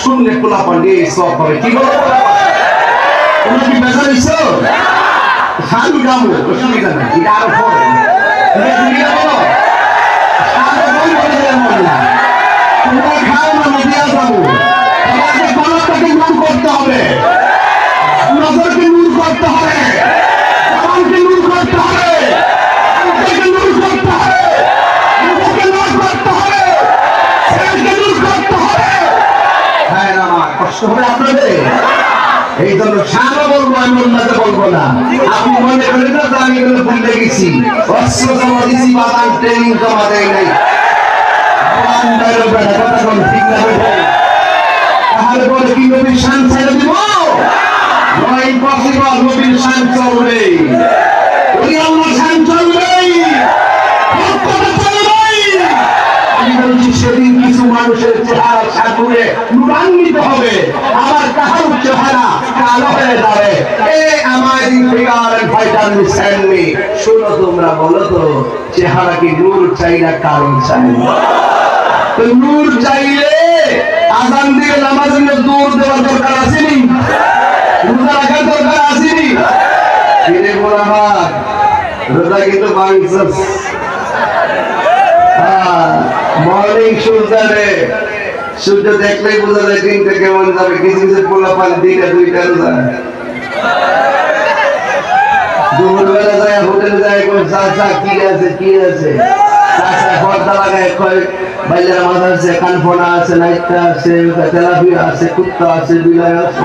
শুনলে পোলা পান্ডে সব করে কি বলো তোমরা কি বেজার হইছো শাড়ি গামো অসুবিধা নাই এটা আরো পরে এটা বলো শাড়ি বই করে দিলাম না তোমরা খাও না মিডিয়া যাবো তোমাকে গলাটাকে নূর করতে হবে নজরকে নূর করতে হবে জবানকে নূর করতে হবে অন্তরকে নূর করতে হবে মুখকে নূর করতে হবে ছেলেকে নূর করতে হবে হ্যাঁ না মা কষ্ট হবে আপনাদের এই জন্য সারা বলবো আমি অন্যকে বলবো না আপনি মনে করেন না আমি এগুলো ভুলে গেছি অস্ত্র জমা দিছি বাদাম ট্রেনিং জমা দেয় নাই ঠিক না তাহলে বলে কি নবীর শান ছেড়ে দিব ইম্পসিবল নবীর শান চলবে ওই আল্লাহ শান চলবে আমি বলছি সেদিন কিছু মানুষের চেহারা সাকুরে নুরান্বিত হবে আবার কাহার চেহারা কালো হয়ে যাবে আমার ফিগার এন্ড ফাইটার মিসেন্ড মি শুনো তোমরা বলো তো চেহারা কি নূর চাই না কারণ চাই তো নূর চাইলে আযান দিয়ে নামাজের জন্য দূর দেওয়ার দরকার আছে নি রোজা রাখার দরকার আছে নি কিরে বলা হাত রোজা কিন্তু বাংলাদেশ মর্নিং সূর্য দেখলেই বোঝা যায় দিনটা কেমন যাবে কিছু কিছু পোলা পান দুইটা রোজা দুপুরবেলা যায় হোটেলে যায় চাচা কি আছে চাচা পর্দা লাগায় কয় বাইলের মাথা আছে কানফোনা আছে নাইটটা আছে তেলাপিয়া আছে কুত্তা আছে বিলাই আছে